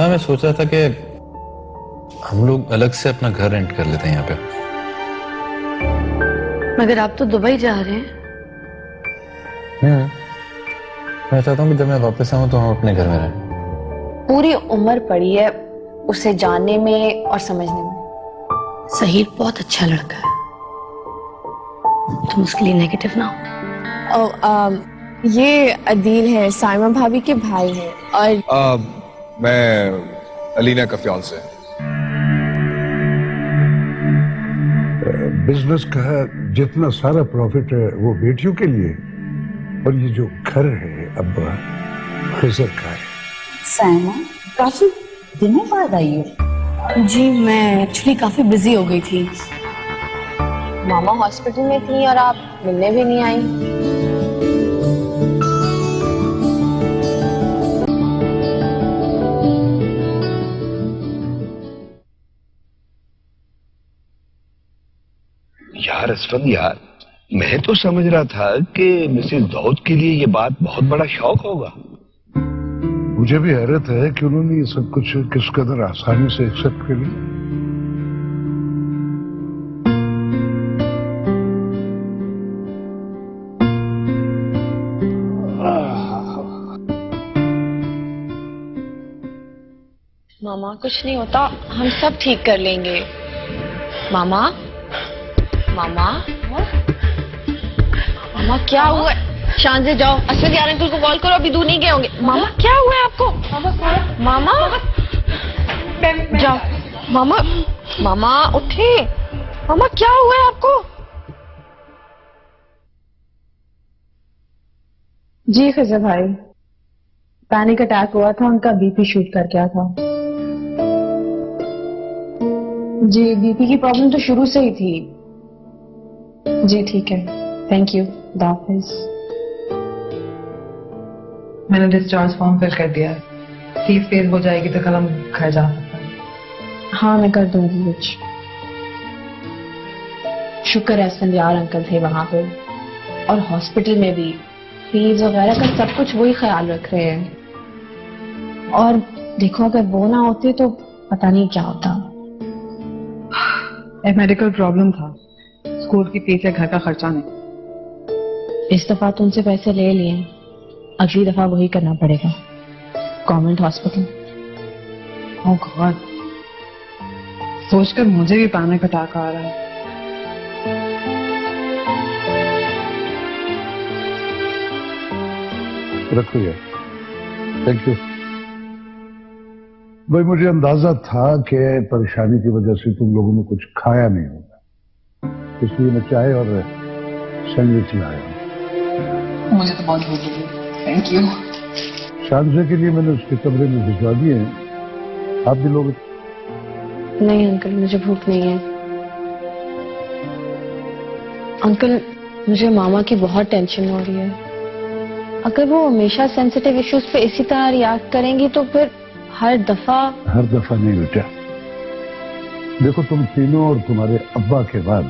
मैं सोच रहा था कि हम लोग अलग से अपना घर रेंट कर लेते हैं यहाँ पे। मगर आप तो दुबई जा रहे हैं। मैं चाहता हूँ कि जब मैं वापस आऊँ तो हम अपने घर में रहें। पूरी उम्र पड़ी है उसे जानने में और समझने में। सहीर बहुत अच्छा लड़का है, तुम उसके लिए नेगेटिव ना हो। ये अदील है, साइमा भाभी के भाई हैं। और मैं अलीना का फियांसे। बिजनेस का जितना सारा प्रॉफिट है वो बेटियों के लिए, और ये जो घर है अब खिजर का है। साइमा काफी दिनों बाद आई हो। जी मैं एक्चुअली काफी बिजी हो गई थी। मामा हॉस्पिटल में थी और आप मिलने भी नहीं आई। यार असफद यार, मैं तो समझ रहा था कि मिसेस दाऊद के लिए ये बात बहुत बड़ा शौक होगा। मुझे भी हैरत है कि उन्होंने ये सब कुछ किस कदर आसानी से एक्सेप्ट कर लिया। मामा कुछ नहीं होता, हम सब ठीक कर लेंगे। मामा मामा मामा क्या हुआ? शान से जाओ, असद यार अंकल को कॉल करो, अभी दूर नहीं गए होंगे। मामा क्या हुआ है आपको? मामा जाओ। मामा मामा उठे। मामा क्या हुआ है आपको? जी खिजर भाई, पैनिक अटैक हुआ था, उनका बीपी शूट कर गया था। जी बीपी की प्रॉब्लम तो शुरू से ही थी। जी ठीक है, थैंक यू, खुदा हाफिज। मैंने डिस्चार्ज फॉर्म फिल कर दिया है, फीस पेड हो जाएगी तो कल हम घर जा सकते हैं। हाँ मैं कर दूंगी कुछ। शुक्र है संध्यार अंकल थे वहां पे, और हॉस्पिटल में भी फीस वगैरह का सब कुछ वही ख्याल रख रहे हैं। और देखो अगर वो ना होते तो पता नहीं क्या होता। एक मेडिकल प्रॉब्लम था, स्कूल की फीस या घर का खर्चा नहीं। इस दफा तो उनसे पैसे ले लिए, अगली दफा वही करना पड़ेगा। Government hospital. ओह गॉड, सोचकर मुझे भी पैनिक अटैक आ रहा है। रखो यार, थैंक यू। भाई मुझे अंदाजा था कि परेशानी की वजह से तुम लोगों ने कुछ खाया नहीं होगा, इसलिए मैं चाय और सैंडविच लाया हूं। मुझे तो बहुत भूख लगी, थैंक यू। शानजे के लिए मैंने उसके कमरे में भिजवा दिए हैं, आप भी लोग? नहीं अंकल, मुझे भूख नहीं है। अंकल मुझे मामा की बहुत टेंशन हो रही है। अगर वो हमेशा सेंसिटिव इश्यूज पे इसी तरह रिएक्ट करेंगी तो फिर हर दफा नहीं बेटा। देखो तुम तीनों और तुम्हारे अब्बा के बाद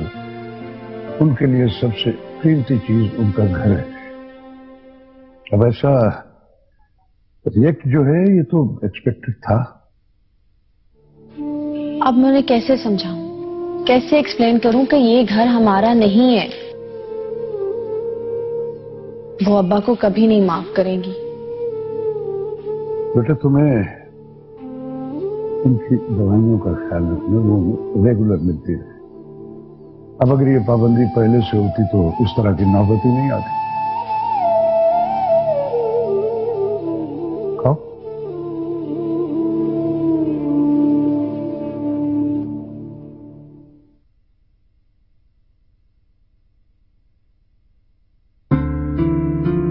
उनके लिए सबसे कीमती चीज उनका घर है। अब ऐसा रिएक्ट जो है ये तो एक्सपेक्टेड था। अब मैं उन्हें कैसे समझाऊं, कैसे एक्सप्लेन करूं कि ये घर हमारा नहीं है। वो अब्बा को कभी नहीं माफ करेंगी। बेटा तुम्हें इनकी दवाइयों का ख्याल रखना, वो रेगुलर मिलती है। अब अगर ये पाबंदी पहले से होती तो इस तरह की नौबत ही नहीं आती। खाओ।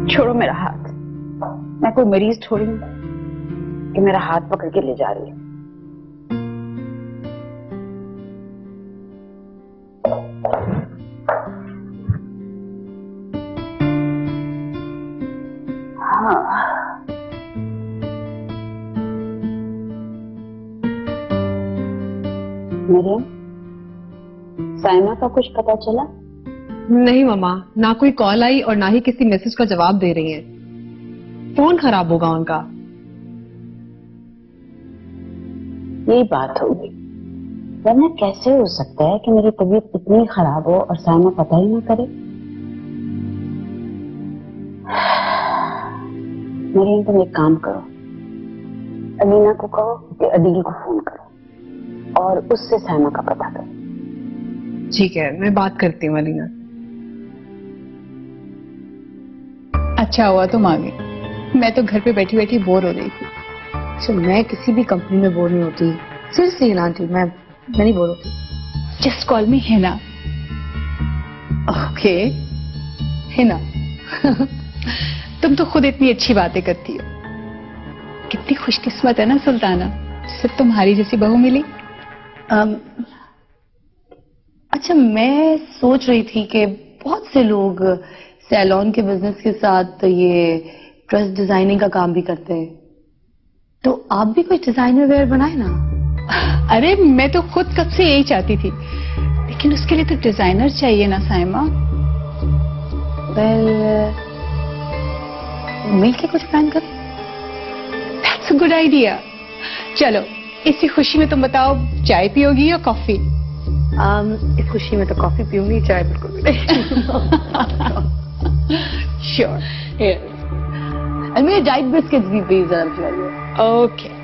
छोड़ो मेरा हाथ, मैं कोई मरीज थोड़ी हूं कि मेरा हाथ पकड़ के ले जा रही है। मरियम, साइमा का कुछ पता चला? नहीं मामा, ना कोई कॉल आई और ना ही किसी मैसेज का जवाब दे रही हैं। फोन खराब होगा उनका। यही बात होगी, वरना कैसे हो सकता है कि मेरी तबीयत इतनी खराब हो और साइमा पता ही ना करे। मरियम, तुम एक काम करो, अलीना को कहो कि अदील को फोन करो और उससे साइमा का पता करो। ठीक है, मैं बात करती हूँ अलीना। अच्छा हुआ तुम आ गई, मैं तो घर पे बैठी बैठी बोर हो रही थी। अच्छा, मैं किसी भी कंपनी में बोर नहीं होती, सीरियसली आंटी, मैं नहीं बोर होती। जस्ट कॉल मी हिना। ओके हिना। तुम तो खुद इतनी अच्छी बातें करती हो। कितनी खुशकिस्मत है ना सुल्ताना, सिर्फ तुम्हारी जैसी बहू मिली। अच्छा, मैं सोच रही थी कि बहुत से लोग सैलून के बिजनेस के साथ ये ड्रेस डिजाइनिंग का काम भी करते हैं, तो आप भी कोई डिजाइनर वेयर बनाए ना। अरे मैं तो खुद कब से यही चाहती थी, लेकिन उसके लिए तो डिजाइनर चाहिए ना साइमा। वेल, मिल के कुछ प्लान करें। That's a good idea. चलो, इसी खुशी में तुम बताओ, चाय पियोगी या कॉफी? इस खुशी में तो कॉफी पीऊंगी, चाय बिल्कुल भी नहीं। श्योर। और मेरे डाइट बिस्किट्स भी प्लीज जरा खिलाइए। ओके।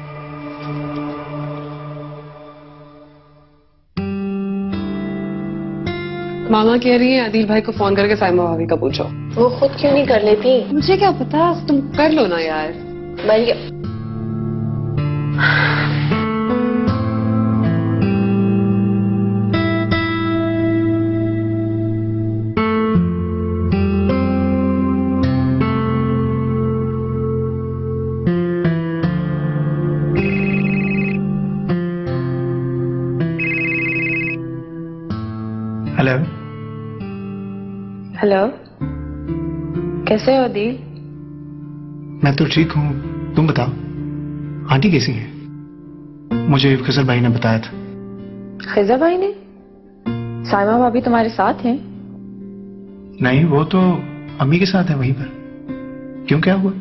मामा कह रही है अदील भाई को फोन करके साइमा भाभी का पूछो। वो खुद क्यों नहीं कर लेती? मुझे क्या पता, तुम कर लो ना यार। मरियम, हेलो। हेलो, कैसे हो अदील? मैं तो ठीक हूँ, तुम बताओ आंटी कैसी हैं? मुझे खिजर भाई ने बताया था। खिजर भाई ने? साइमा भाभी तुम्हारे साथ हैं? नहीं, वो तो अम्मी के साथ है वहीं पर। क्यों, क्या हुआ?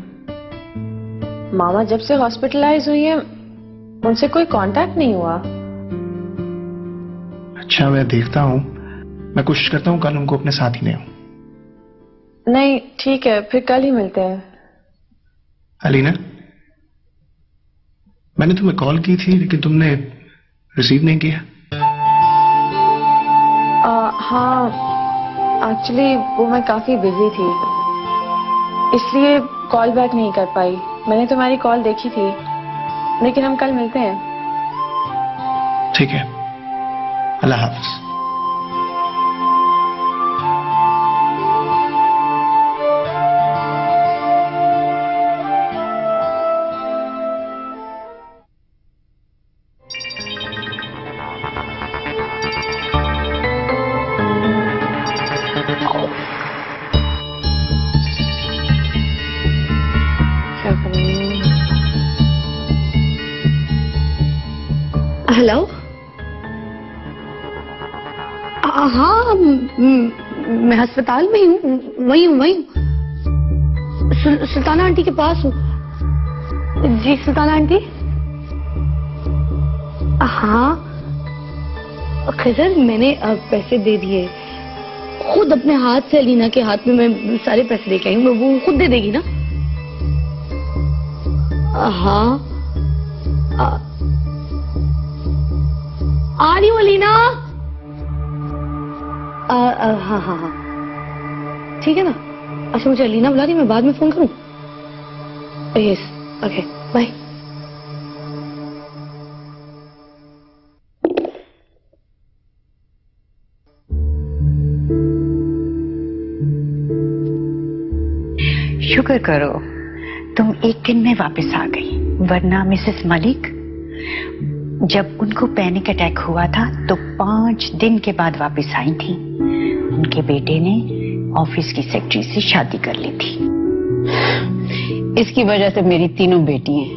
मामा जब से हॉस्पिटलाइज हुई है उनसे कोई कांटेक्ट नहीं हुआ। अच्छा, मैं देखता हूँ, मैं कोशिश करता हूँ कल उनको अपने साथ ही ले आऊं। नहीं, ठीक है, फिर कल ही मिलते हैं। अलीना, मैंने तुम्हें कॉल की थी लेकिन तुमने रिसीव नहीं किया। हाँ, एक्चुअली वो मैं काफी बिजी थी, इसलिए कॉल बैक नहीं कर पाई। मैंने तुम्हारी कॉल देखी थी, लेकिन हम कल मिलते हैं। ठीक है, अल्लाह हाफिज। हेलो। हाँ, मैं अस्पताल में ही हूँ, वही हूँ। सुल्ताना आंटी के पास हूँ। जी सुल्ताना आंटी। हाँ खिजर, मैंने पैसे दे दिए, खुद अपने हाथ से अलीना के हाथ में मैं सारे पैसे दे के आई हूँ। वो खुद दे देगी ना? हाँ, आ रही हूँ अलीना। हाँ हाँ हाँ, ठीक है ना? अच्छा, मुझे अलीना बुला रही, मैं बाद में फोन करूँ? Yes, okay, bye. शुक्र करो तुम एक दिन में वापस आ गई, वरना मिसेस मलिक जब उनको पैनिक अटैक हुआ था तो 5 दिन के बाद वापस आई थी। उनके बेटे ने ऑफिस की सेक्रेटरी से शादी कर ली थी। इसकी वजह से मेरी तीनों बेटी हैं।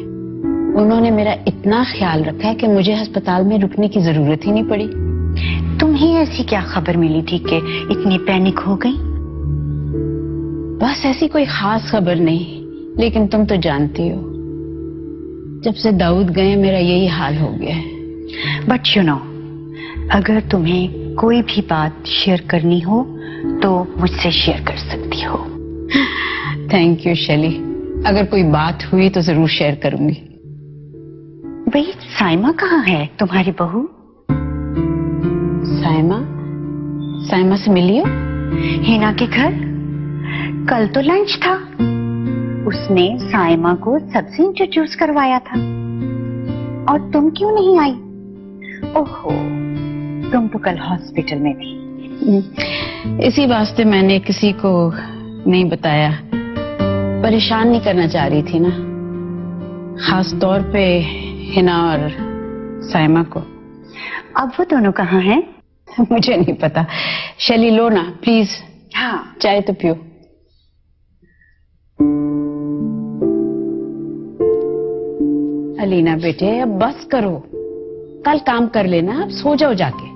उन्होंने मेरा इतना ख्याल रखा है कि मुझे अस्पताल में रुकने की जरूरत ही नहीं पड़ी। तुम्हें ऐसी क्या खबर मिली थी कि इतनी पैनिक हो गई? बस ऐसी कोई खास खबर नहीं, लेकिन तुम तो जानती हो जब से दाऊद गए मेरा यही हाल हो गया है। बट यू नो, अगर तुम्हें कोई भी बात शेयर करनी हो तो मुझसे शेयर कर सकती हो। थैंक यू शैली, अगर कोई बात हुई तो जरूर शेयर करूंगी। भाई साइमा कहाँ है, तुम्हारी बहू? साइमा? साइमा से मिली हो? हिना के घर कल तो लंच था, उसने साइमा को सबसे इंट्रोड्यूस करवाया था। और तुम क्यों नहीं आई? ओहो, तुम तो कल हॉस्पिटल में थी। इसी वास्ते मैंने किसी को नहीं बताया, परेशान नहीं करना चाह रही थी ना, खास तौर पे हिना और साइमा को। अब वो दोनों कहाँ हैं? मुझे नहीं पता। शैली लो ना प्लीज। हाँ, चाय तो पियो। अलीना बेटे अब बस करो, कल काम कर लेना, अब सो जाओ जाके।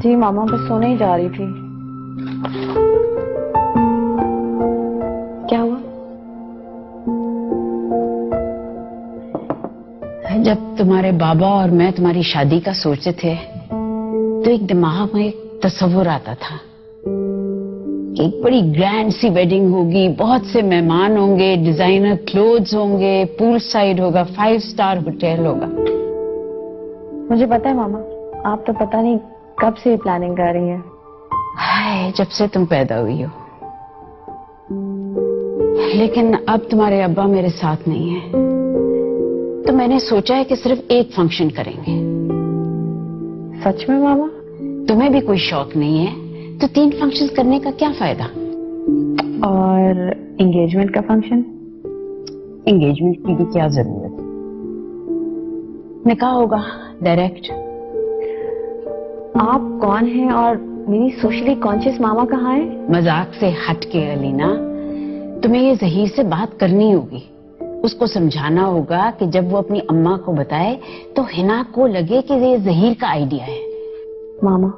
जी मामा, बस सोने ही जा रही थी। क्या हुआ? जब तुम्हारे बाबा और मैं तुम्हारी शादी का सोचते थे तो एक दिमाग में एक तस्वुर आता था, एक बड़ी ग्रैंड सी वेडिंग होगी, बहुत से मेहमान होंगे, डिजाइनर क्लोथ्स होंगे, पूल साइड होगा, 5 स्टार होटल होगा। मुझे पता है मामा, आप तो पता नहीं कब से ये प्लानिंग कर रही हैं। हाय, जब से तुम पैदा हुई हो। लेकिन अब तुम्हारे अब्बा मेरे साथ नहीं है, तो मैंने सोचा है कि सिर्फ एक फंक्शन करेंगे। सच में मामा? तुम्हें भी कोई शौक नहीं है तो 3 फंक्शंस करने का क्या फायदा? और एंगेजमेंट का फंक्शन? एंगेजमेंट की भी क्या जरूरत है, निकाह होगा डायरेक्ट। आप कौन हैं और मेरी सोशली कॉन्शियस मामा कहाँ है? मजाक से हटके अलीना, तुम्हें ये जहीर से बात करनी होगी, उसको समझाना होगा कि जब वो अपनी अम्मा को बताए तो हिना को लगे कि ये जहीर का आइडिया है। मामा,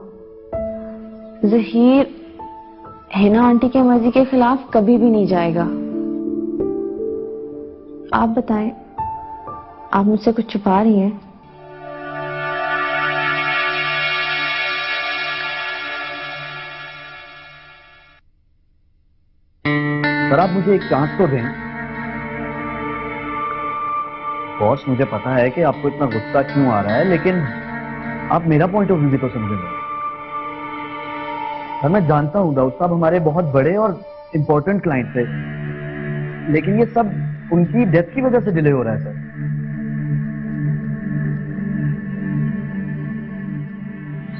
जहीर हिना आंटी की मर्जी के खिलाफ कभी भी नहीं जाएगा। आप बताएं, आप मुझसे कुछ छुपा रही हैं? सर आप मुझे एक चांस तो दें। बॉस, मुझे पता है कि आपको इतना गुस्सा क्यों आ रहा है, लेकिन आप मेरा पॉइंट ऑफ व्यू भी तो समझेंगे। सर मैं जानता हूँ दाऊद साहब हमारे बहुत बड़े और इंपॉर्टेंट क्लाइंट थे, लेकिन ये सब उनकी डेथ की वजह से डिले हो रहा है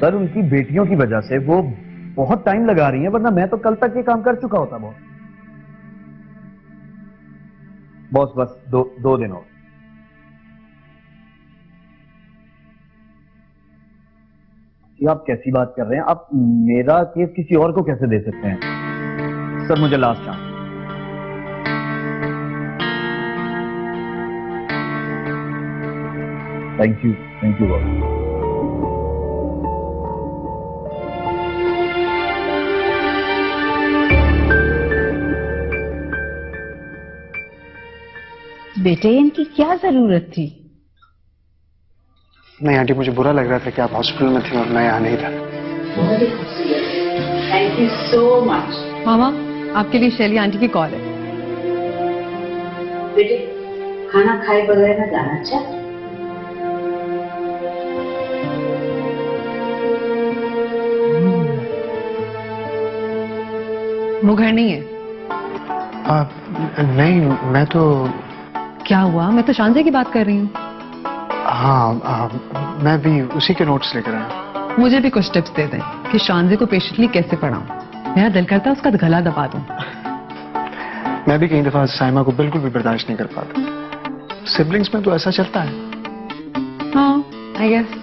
सर उनकी बेटियों की वजह से वो बहुत टाइम लगा रही हैं, वरना मैं तो कल तक ये काम कर चुका होता। बॉस बस दो दिन और। आप कैसी बात कर रहे हैं? आप मेरा केस किसी और को कैसे दे सकते हैं? सर मुझे last chance. Thank you boss. बेटे इनकी क्या जरूरत थी? नहीं आंटी, मुझे बुरा लग रहा था कि आप हॉस्पिटल में थी और मैं यहाँ नहीं था। Thank you so much. मामा, आपके लिए शैली आंटी की कॉल है। बेटे खाना खाए बगैर ना जाना। अच्छा वो घर नहीं है? नहीं, मैं तो। क्या हुआ? मैं तो शांजे की बात कर रही हूँ। हाँ, मैं भी उसी के नोट्स लेकर आया। मुझे भी कुछ टिप्स दे दें कि शांजे को पेशेंटली कैसे पढ़ाऊं। मेरा दिल करता है उसका गला दबा दूं। मैं भी कई दफा साइमा को बिल्कुल भी बर्दाश्त नहीं कर पाता। सिबलिंग्स में तो ऐसा चलता है। हाँ, आई गेस।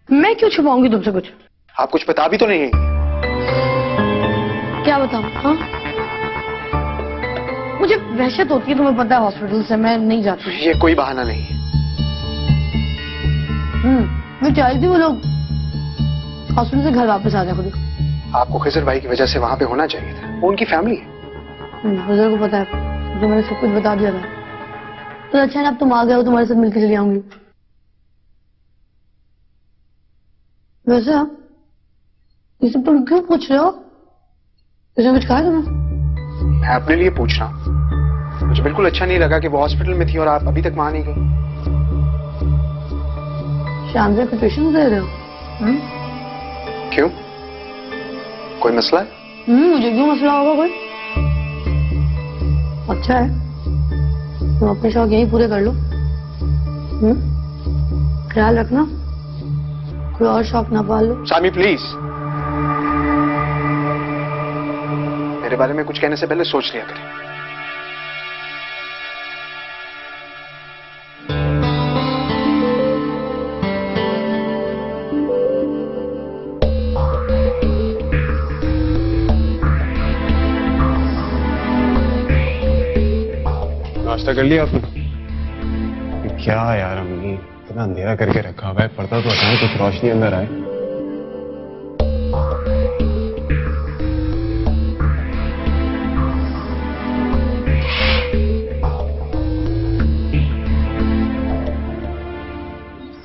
मैं क्यों छुपाऊंगी तुमसे कुछ? आप कुछ बता भी तो नहीं। क्या बताऊं? हाँ, मुझे वहशत होती है, तुम्हें पता है, हॉस्पिटल से मैं नहीं जाती। ये कोई बहाना नहीं है। मैं चाहती थी वो लोग हॉस्पिटल से घर वापस आ जाए खुद। आपको खिजर भाई की वजह से वहां पे होना चाहिए था, वो उनकी फैमिली है। खिजर को पता है, जो मैंने सब कुछ बता दिया था। तो अच्छा है ना, अब तुम आ गए हो, तुम्हारे साथ मिलकर चली आऊंगी। वैसे आप ये सब तुम क्यों पूछ रहे हो? किसी ने कुछ कहा तुम्हें? मैं अपने लिए पूछ रहा हूँ। मुझे बिल्कुल अच्छा नहीं लगा कि वो हॉस्पिटल में थी और आप अभी तक वहां नहीं गई। शाम से ट्यूशन दे रहे हो? क्यों, कोई मसला है? मुझे क्यों मसला होगा कोई? अच्छा है, तुम अपने शौक यही पूरे कर लो। ख्याल रखना, कोई और शौक ना पाल लो। सामी प्लीज, मेरे बारे में कुछ कहने से पहले सोच लिया करें। नाश्ता कर लिया आपने? क्या यार अम्मी, इतना अंधेरा करके रखा हुआ है, पर्दा तो हटाओ, कुछ रोशनी अंदर आए।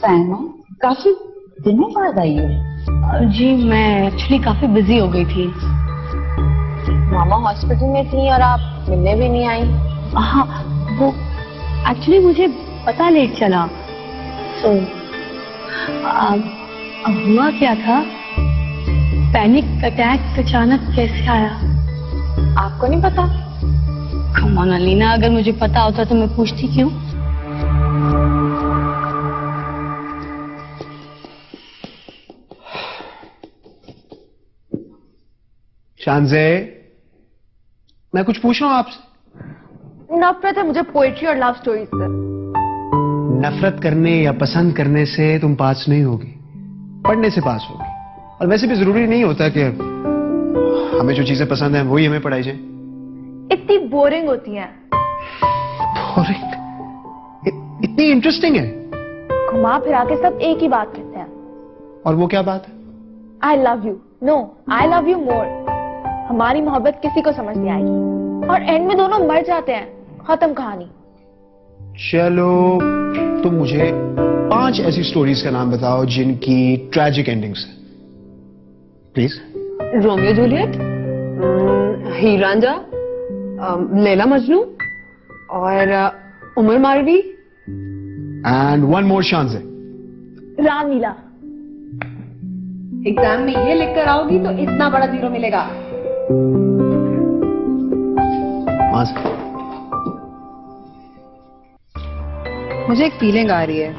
साइमा, काफी दिनों बाद आई हो। जी मैं एक्चुअली काफी बिजी हो गई थी। मामा हॉस्पिटल में थी और आप मिलने भी नहीं आई। हाँ, वो एक्चुअली मुझे पता लेट चला। तो अब हुआ क्या था, पैनिक अटैक अचानक कैसे आया? आपको नहीं पता? कम ऑन अलीना, अगर मुझे पता होता तो मैं पूछती क्यों? शांजे, मैं कुछ पूछ रहा हूं आपसे। नफरत है मुझे पोएट्री और लव स्टोरीज से। नफरत करने या पसंद करने से तुम पास नहीं होगी, पढ़ने से पास होगी। और वैसे भी जरूरी नहीं होता कि हमें जो चीजें पसंद है वही हमें पढ़ाई जाए। इतनी बोरिंग होती हैं। बोरिंग? इतनी इंटरेस्टिंग है। घुमा फिरा के सब एक ही बात कहते हैं। और वो क्या बात है? I love you. No, I love you more. हमारी मोहब्बत किसी को समझ नहीं आएगी और एंड में दोनों मर जाते हैं, खत्म कहानी। चलो तुम मुझे 5 ऐसी स्टोरीज का नाम बताओ जिनकी ट्रैजिक एंडिंग्स है, please. Romeo Juliet, Heer Ranjha, Laila Majnu और Umar Marvi. And one more शांजे। रामलीला। एग्जाम में ये लिख कर आओगी तो इतना बड़ा 0 मिलेगा। मुझे एक फीलिंग आ रही है,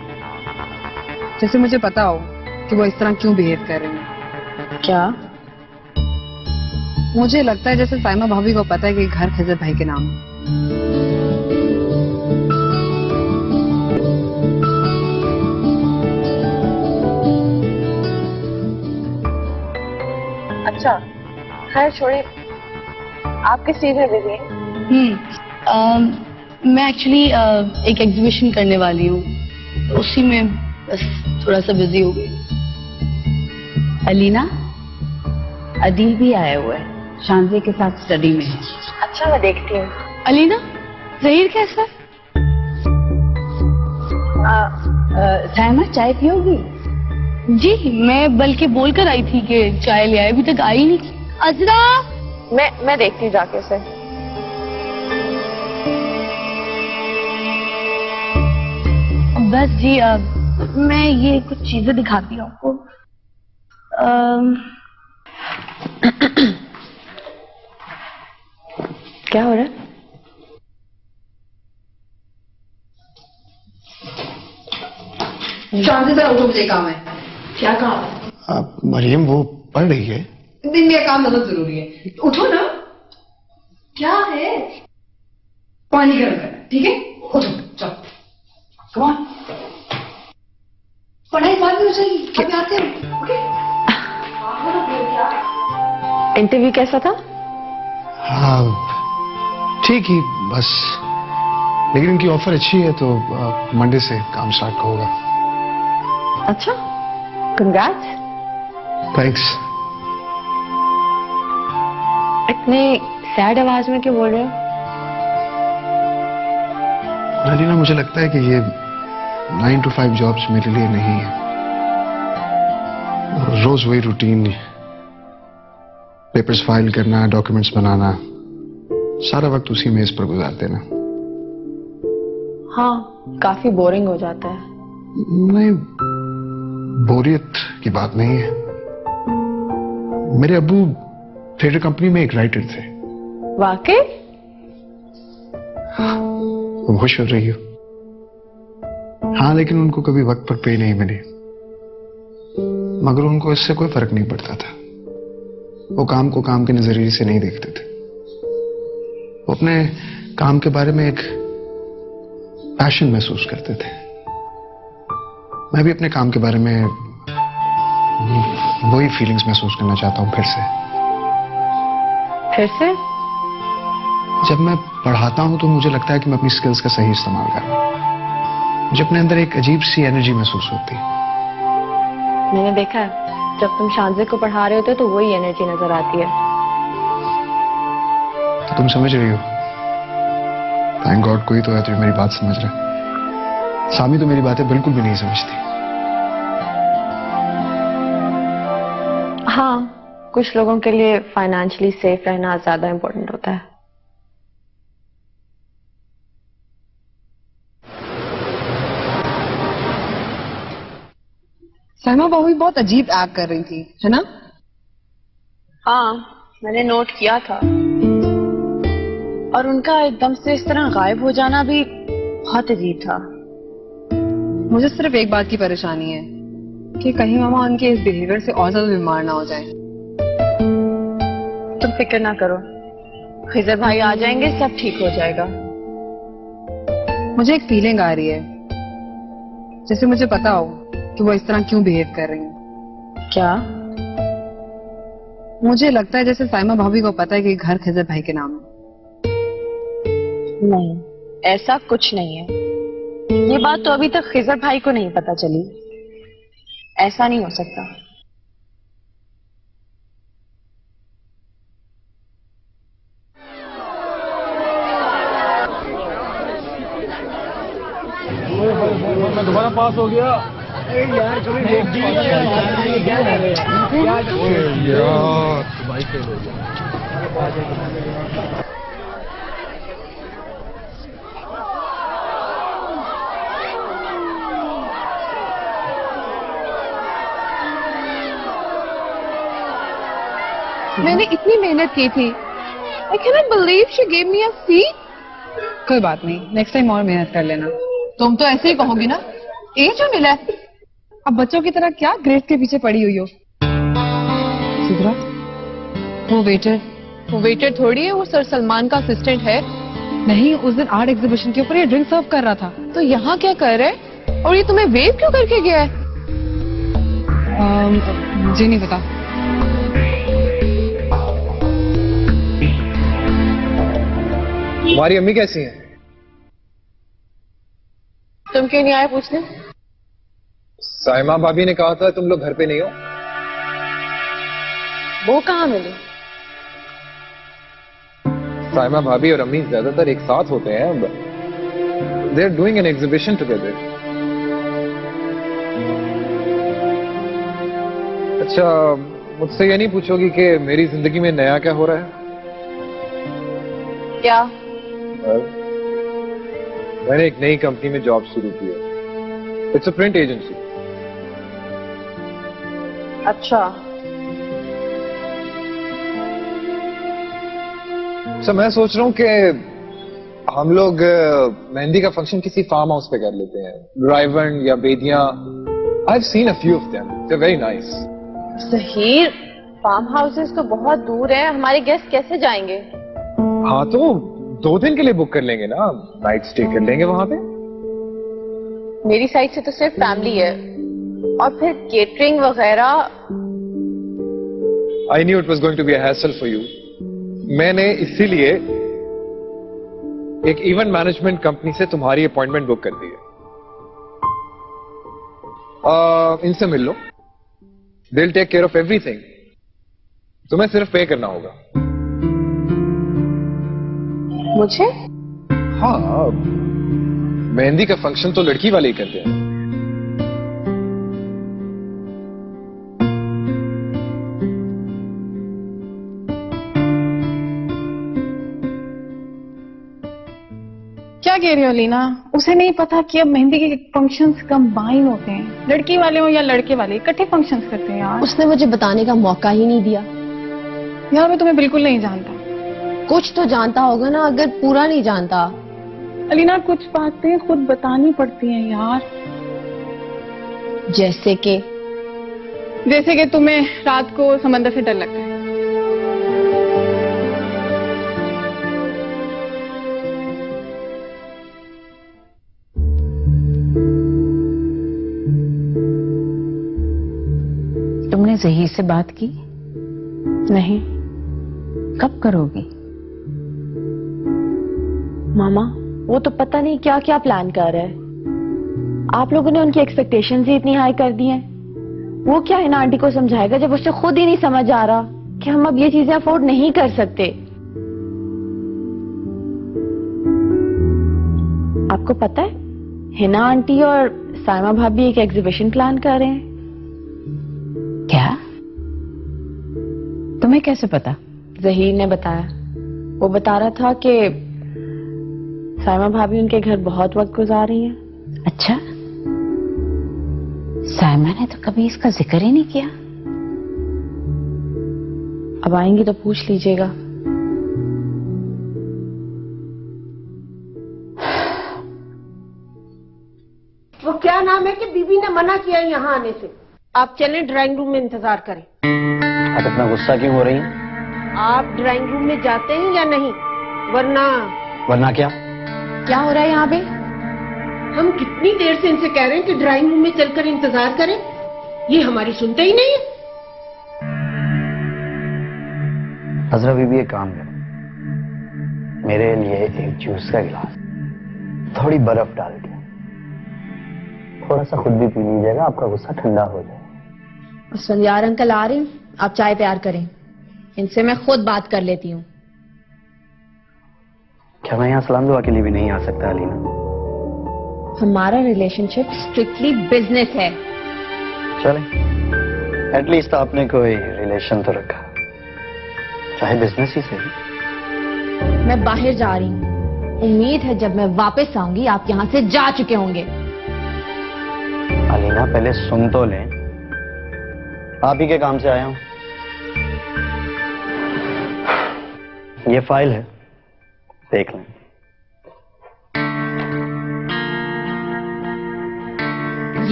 जैसे मुझे पता हो कि वो इस तरह क्यों बिहेव कर रही है। क्या? मुझे लगता है जैसे साइमा भाभी को पता है कि घर खिजर भाई के नाम है। अच्छा, खैर छोड़िए, आप किस चीज में बिजी हैं? मैं एक्चुअली एक एग्जीबिशन करने वाली हूँ, उसी में बस थोड़ा सा बिजी हो गई। अलीना, अदील भी आया हुआ है, शांजे के साथ स्टडी में है। अच्छा, मैं देखती हूँ। अलीना, जहीर कैसा? साइमा, चाय पियोगी? जी, मैं बल्कि बोलकर आई थी कि चाय ले आए, अभी तक आई नहीं। अजरा, मैं देखती हूँ जाके उसे। बस जी, मैं ये कुछ चीजें दिखाती हूँ आपको। क्या हो रहा है? शांति से उठो, मुझे काम है। क्या काम है? आप मरियम, वो पढ़ रही है। दिन में काम ज्यादा जरूरी है, उठो ना। क्या है? पानी गर्म करना, ठीक है? उठो, चलो, कम ऑन। पढ़ाई बाद में हो जाएगी, अभी आते हैं। इंटरव्यू कैसा था? हाँ ठीक ही बस, लेकिन इनकी ऑफर अच्छी है तो मंडे से काम स्टार्ट होगा। अच्छा, कंग्रेट्स। थैंक्स। इतने सैड आवाज में क्यों बोल रहे हो? अलीना, मुझे लगता है कि ये 9 to 5 जॉब्स मेरे लिए नहीं है। रोज वही रूटीन, पेपर्स फाइल करना, डॉक्यूमेंट्स बनाना, सारा वक्त उसी मेज पर गुजार देना। हाँ, काफी बोरिंग हो जाता है। नहीं, बोरियत की बात नहीं है। मेरे अब्बू थिएटर कंपनी में एक राइटर थे। वाकई? तुम खुश हो रही हो? हाँ, लेकिन उनको कभी वक्त पर पे नहीं मिली, मगर उनको इससे कोई फर्क नहीं पड़ता था। वो काम को काम के नजरिए से नहीं देखते थे। वो अपने काम के बारे में एक पैशन महसूस करते थे। मैं भी अपने काम के बारे में वही फीलिंग्स महसूस करना चाहता हूं फिर से। फिर से? जब मैं पढ़ाता हूं तो मुझे लगता है कि मैं अपनी स्किल्स का सही इस्तेमाल कर रहा हूं। मुझे अपने अंदर एक अजीब सी एनर्जी महसूस होती है। मैंने देखा है, जब तुम शांजे को पढ़ा रहे होते हो तो वही एनर्जी नजर आती है। तो तुम समझ रही हो? थैंक गॉड कोई तो है जो मेरी बात समझ रहा है। सामी तो मेरी बातें बिल्कुल भी नहीं समझती। हाँ, कुछ लोगों के लिए फाइनेंशियली सेफ रहना ज्यादा इंपॉर्टेंट होता है। सलमा भाभी बहुत अजीब एक्ट कर रही थी, है ना? हाँ, मैंने नोट किया था। और उनका एकदम से इस तरह गायब हो जाना भी बहुत अजीब था। मुझे सिर्फ एक बात की परेशानी है कि कहीं मामा उनके इस बिहेवियर से और ज्यादा बीमार ना हो जाए। तुम फिक्र ना करो, खिजर भाई आ जाएंगे, सब ठीक हो जाएगा। मुझे एक फीलिंग आ रही है, जैसे मुझे पता हो कि वो इस तरह क्यों बिहेव कर रही हैं। क्या? मुझे लगता है जैसे साइमा भाभी को पता है कि घर खिजर भाई के नाम है। नहीं, ऐसा कुछ नहीं है। ये बात तो अभी तक खिजर भाई को नहीं पता चली। ऐसा नहीं हो सकता। दोबारा पास हो गया यार। कभी मैंने इतनी मेहनत की थी। I cannot believe she gave me a C. कोई बात नहीं, नेक्स्ट टाइम और मेहनत कर लेना। तुम तो ऐसे ही कहोगी ना, ए जो मिला है। अब बच्चों की तरह क्या ग्रेड के पीछे पड़ी हुई हो। सुधरा? वो वेटर थोड़ी है, वो सर सलमान का असिस्टेंट है। नहीं, उस दिन आर्ट एग्जीबिशन के ऊपर ये ड्रिंक सर्व कर रहा था। तो यहाँ क्या कर रहे? और ये तुम्हें वेव क्यों करके गया है? मुझे नहीं पता। तुम्हारी अम्मी कैसी हैं? तुम क्यों नहीं आए पूछने? साइमा भाभी ने कहा था तुम लोग घर पे नहीं हो। वो कहाँ मिली? साइमा भाभी और अम्मी ज्यादातर एक साथ होते हैं। They are doing an exhibition together. अच्छा, मुझसे ये नहीं पूछोगी कि मेरी जिंदगी में नया क्या हो रहा है? क्या? मैंने एक नई कंपनी में जॉब शुरू की है। It's a print agency. अच्छा। अच्छा, मैं सोच रहा हूँ कि हम लोग मेहंदी का फंक्शन किसी फार्म हाउस पे कर लेते हैं। ड्राइवन या बेदियां। I have seen a few of them, they are very nice. Zaheer, farm houses तो बहुत दूर है, हमारे गेस्ट कैसे जाएंगे? हाँ, तो 2 दिन के लिए बुक कर लेंगे ना, नाइट स्टे कर लेंगे वहां पे। मेरी साइड से तो सिर्फ फैमिली है, और फिर केटरिंग वगैरह। I knew it was going to be a hassle for you. मैंने इसीलिए एक इवेंट मैनेजमेंट कंपनी से तुम्हारी अपॉइंटमेंट बुक कर दी है। इनसे मिल लो। They'll take care of everything. तुम्हें सिर्फ पे करना होगा। मुझे? हाँ, मेहंदी का फंक्शन तो लड़की वाले ही करते हैं। क्या कह रही हो लीना? उसे नहीं पता कि अब मेहंदी के फंक्शंस कंबाइन होते हैं, लड़की वाले हो या लड़के वाले इकट्ठे फंक्शंस करते हैं यार। उसने मुझे बताने का मौका ही नहीं दिया। यार मैं तुम्हें बिल्कुल नहीं जानता। कुछ तो जानता होगा ना, अगर पूरा नहीं जानता। अलीना कुछ बातें खुद बतानी पड़ती हैं यार। जैसे कि तुम्हें रात को समंदर से डर लगता है। तुमने ज़हीर से बात की? नहीं। कब करोगी? मामा वो तो पता नहीं क्या क्या प्लान कर रहा है। आप लोगों ने उनकी एक्सपेक्टेशंस ही इतनी हाई कर दी हैं। वो क्या हिना आंटी को समझाएगा जब उसे खुद ही नहीं समझ आ रहा कि हम अब ये चीजें अफोर्ड नहीं कर सकते। आपको पता है हिना आंटी और साइमा भाभी एक एग्जीबिशन प्लान कर रहे हैं। क्या? तुम्हें कैसे पता? ज़हीर ने बताया। वो बता रहा था कि साइमा भाभी उनके घर बहुत वक्त गुजार रही हैं। अच्छा, साइमा ने तो कभी इसका जिक्र ही नहीं किया। अब आएंगी तो पूछ लीजिएगा। वो क्या नाम है कि बीबी ने मना किया यहाँ आने से? आप चलें ड्राइंग रूम में इंतजार करें। आप इतना गुस्सा क्यों हो रही हैं? आप ड्राइंग रूम में जाते हैं या नहीं? वरना क्या? क्या हो रहा है यहाँ पे? हम कितनी देर से इनसे कह रहे हैं कि ड्राइंग रूम में चलकर इंतजार करें, ये हमारी सुनते ही नहीं है। हजरा बीबी एक काम करो, मेरे लिए एक जूस का गिलास, थोड़ी बर्फ डाल के, थोड़ा सा खुद भी पी लीजिएगा, आपका गुस्सा ठंडा हो जाए। संध्यार अंकल आ रहे हैं, आप चाय तैयार करें, इनसे मैं खुद बात कर लेती हूँ। क्या मैं यहाँ सलाम दुआ के लिए भी नहीं आ सकता अलीना? हमारा रिलेशनशिप स्ट्रिक्टली बिजनेस है। चले, एटलीस्ट आपने कोई रिलेशन तो रखा, चाहे बिजनेस ही सही। मैं बाहर जा रही हूँ, उम्मीद है जब मैं वापस आऊंगी आप यहाँ से जा चुके होंगे। अलीना पहले सुन तो लें, आप ही के काम से आया हूं। ये फाइल है, देख लें।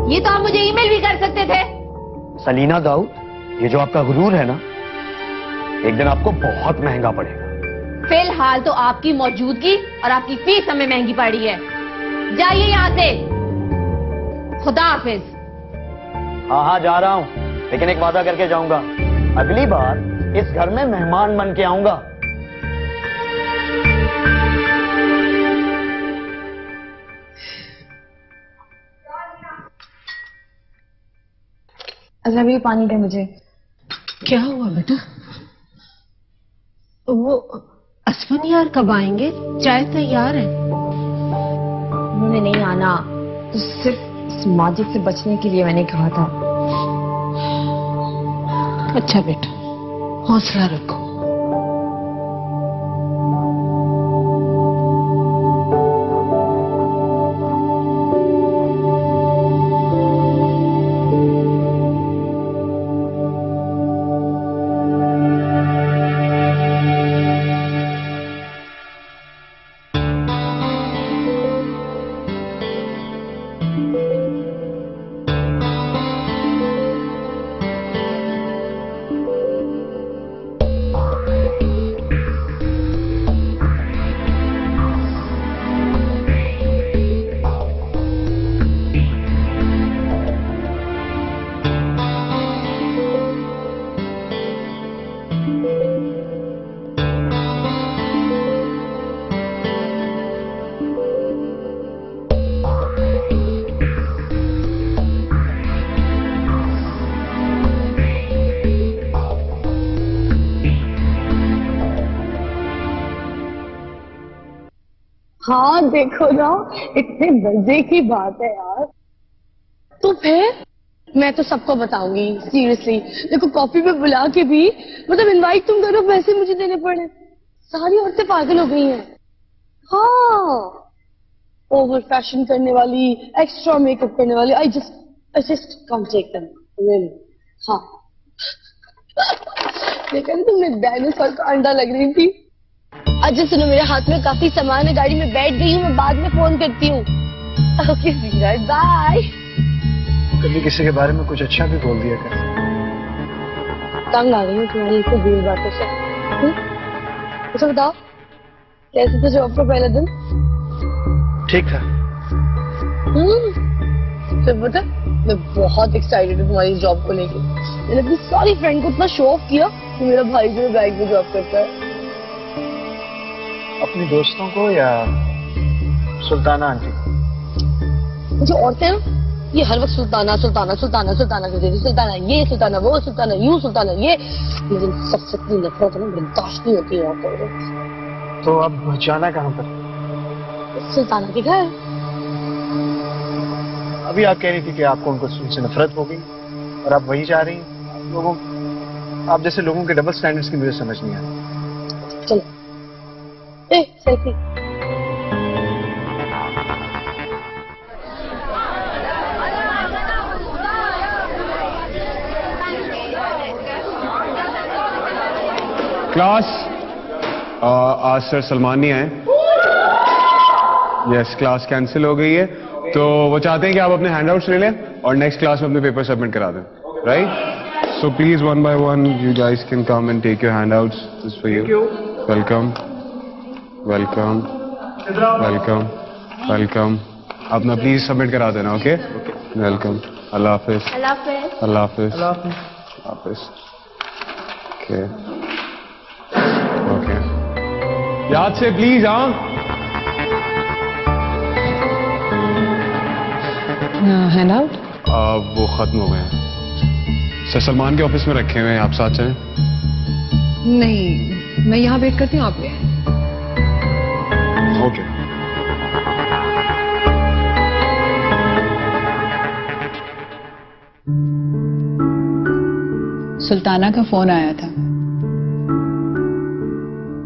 ये तो आप मुझे ईमेल भी कर सकते थे। सलीना दाऊद, ये जो आपका गुरूर है ना, एक दिन आपको बहुत महंगा पड़ेगा। फिलहाल तो आपकी मौजूदगी और आपकी फीस हमें महंगी पड़ी है। जाइए यहाँ से, खुदा हाफिज। हाँ जा रहा हूँ, लेकिन एक वादा करके जाऊंगा, अगली बार इस घर में मेहमान बन के आऊंगा। अच्छा भी पानी दे मुझे। क्या हुआ बेटा? वो असफन यार कब आएंगे? चाय तैयार है। उन्होंने नहीं आना, तो सिर्फ इस माजिद से बचने के लिए मैंने कहा था। अच्छा बेटा, हौसला रखो। हाँ देखो ना, इतने मजे की बात है यार। तो फिर मैं तो सबको बताऊंगी सीरियसली। देखो कॉफी पे बुला के भी मतलब इनवाइट तुम करो, पैसे मुझे देने पड़े। सारी औरतें पागल हो गई हैं। हाँ, ओवर फैशन करने वाली, एक्स्ट्रा मेकअप करने वाली। I just can't take them really. हाँ देखा ना तुमने, डायनासोर का अंडा लग रही थी। अच्छा सुनो, मेरे हाथ में काफी सामान है, गाड़ी में बैठ गई हूँ, मैं बाद में फोन करती हूँ। Okay bye. कभी किसी के बारे में कुछ अच्छा भी बोल दिया कर। तंग आ गई हूँ तुम्हारी इतनी भीड़ बातों से। अच्छा बताओ, कैसे थे जॉब का पहला दिन? ठीक था। फिर पता, मैं बहुत एक्साइटेड हूँ तुम्हारी जॉब को लेके। मैंने अपनी सारी फ्रेंड को इतना शो ऑफ किया कि मेरा भाई जो बैंक में जॉब करता है। अपनी दोस्तों को या सुल्ताना आंटी को? जो औरतें हैं ये हर वक्त सुल्ताना सुल्ताना सुल्ताना सुल्ताना करती थी। सुल्ताना ये, सुल्ताना वो, सुल्ताना यूं, सुल्ताना ये। मुझे सबसे इतनी नफरत है, बर्दाश्त नहीं होती है। तो अब जाना कहाँ पर? सुल्ताना के घर। अभी आप कह रही थी कि आपको उनसे नफरत हो गई और आप वही जा रही हैं। आप जैसे लोगों के डबल स्टैंडर्ड्स की मुझे समझ नहीं आ रही। चलो सेल्फी। क्लास आज सर सलमान नहीं आए। यस, क्लास कैंसिल हो गई है, तो वो चाहते हैं कि आप अपने हैंडआउट्स ले लें और नेक्स्ट क्लास में अपने पेपर सबमिट करा दें, right? So please one by one you guys can come and take your handouts. This for you. Welcome welcome welcome welcome. अपना प्लीज सबमिट करा देना। Okay, welcome. अल्लाह हाफिज। अल्लाह हाफिज। हाफिज। ओके ओके, याद से प्लीज। हाँ, हैंडआउट वो खत्म हो गए हैं सर, सलमान के ऑफिस में रखे हुए हैं। आप साथ चलें? नहीं, मैं यहाँ वेट करती हूँ, आप ले आएं। ओके। सुल्ताना का फोन आया था,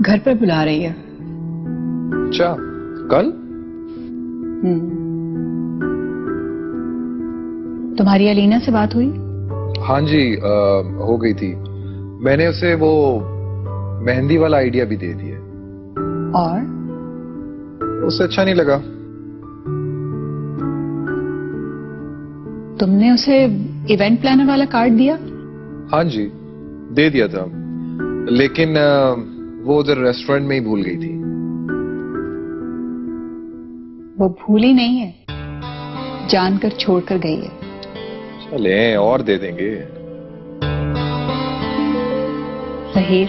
घर पर बुला रही है। अच्छा, कल? तुम्हारी अलीना से बात हुई? हाँ जी, हो गई थी। मैंने उसे वो मेहंदी वाला आइडिया भी दे दिया। और उसे अच्छा नहीं लगा। तुमने उसे इवेंट प्लानर वाला कार्ड दिया? हाँ जी, दे दिया था, लेकिन वो उधर रेस्टोरेंट में ही भूल गई थी। वो भूली नहीं है, जानकर छोड़कर गई है। चले और दे देंगे। ज़हीर,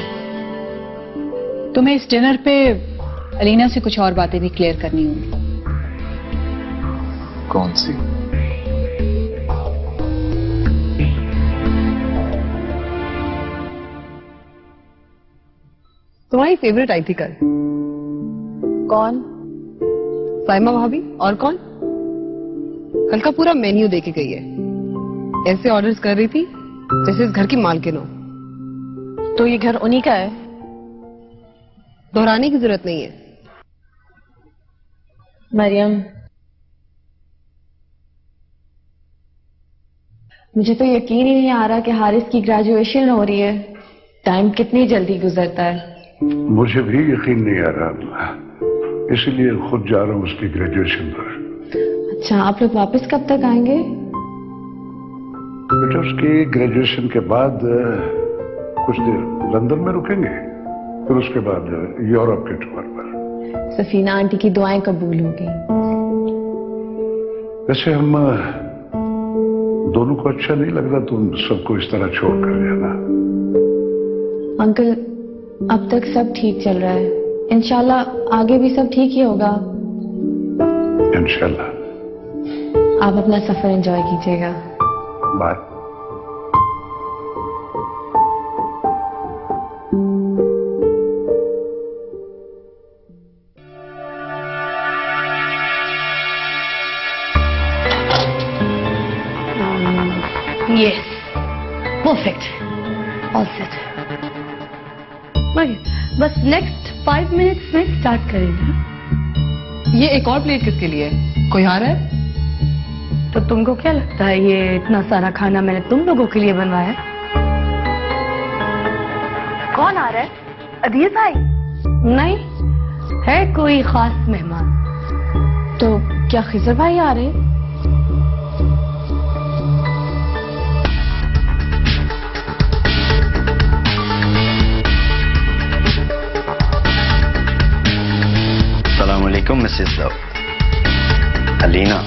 तुम्हें इस डिनर पे अलीना से कुछ और बातें भी क्लियर करनी होंगी। कौन सी? तुम्हारी फेवरेट आई थी कल। कौन? साइमा भाभी। और कौन? कल का पूरा मेन्यू देके गई है, ऐसे ऑर्डर्स कर रही थी जैसे इस घर की मालकिन हो। तो ये घर उन्हीं का है? दोहराने की जरूरत नहीं है। मरियम, मुझे तो यकीन ही नहीं आ रहा कि हारिस की ग्रेजुएशन हो रही है। टाइम कितनी जल्दी गुजरता है। मुझे भी यकीन नहीं आ रहा, इसीलिए खुद जा रहा हूँ उसकी ग्रेजुएशन पर। अच्छा, आप लोग वापस कब तक आएंगे? बेटा, उसकी ग्रेजुएशन के बाद कुछ देर लंदन में रुकेंगे, फिर उसके बाद यूरोप के टूर पर। सफीना आंटी की दुआएं कबूल हो गई। वैसे हम दोनों को अच्छा नहीं लगता तुम सबको इस तरह छोड़ कर जाना। अंकल, अब तक सब ठीक चल रहा है, इंशाल्लाह आगे भी सब ठीक ही होगा। इंशाल्लाह। आप अपना सफर एंजॉय कीजिएगा। Bye. Yes perfect all set. बस नेक्स्ट 5 मिनट्स में स्टार्ट करेंगे। ये एक और प्लेट किसके लिए है? कोई आ रहा है? तो तुमको क्या लगता है ये इतना सारा खाना मैंने तुम लोगों के लिए बनवाया? कौन आ रहा है? अदील भाई? नहीं, है कोई खास मेहमान। तो क्या खिजर भाई आ रहे हैं? अस्सलाम वालेकुम मिसेस दाऊद। अलीना,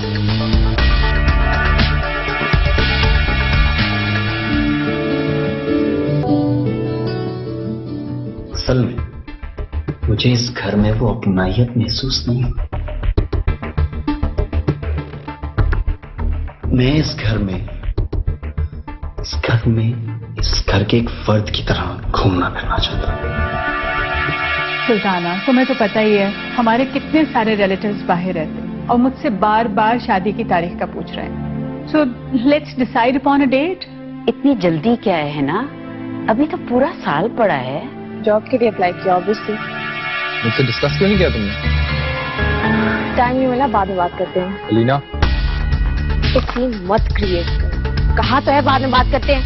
असल में मुझे इस घर में वो अपनाहियत महसूस नहीं हुई। मैं इस घर के एक फर्द की तरह घूमना फिरना चाहता हूँ। सुल्ताना, तुम्हें तो पता ही है हमारे कितने सारे रिलेटिव्स बाहर रहते हैं और मुझसे बार बार शादी की तारीख का पूछ रहे हैं। So let's decide upon a date. इतनी जल्दी क्या है ना, अभी तो पूरा साल पड़ा है। जॉब के लिए अप्लाई किया ऑब्वियसली। मुझसे डिस्कस क्यों नहीं किया तुमने? टाइम नहीं मिला, बाद में बात करते हैं। अलीना, तो सीन मत क्रिएट कर। कहा तो है बाद में बात करते हैं।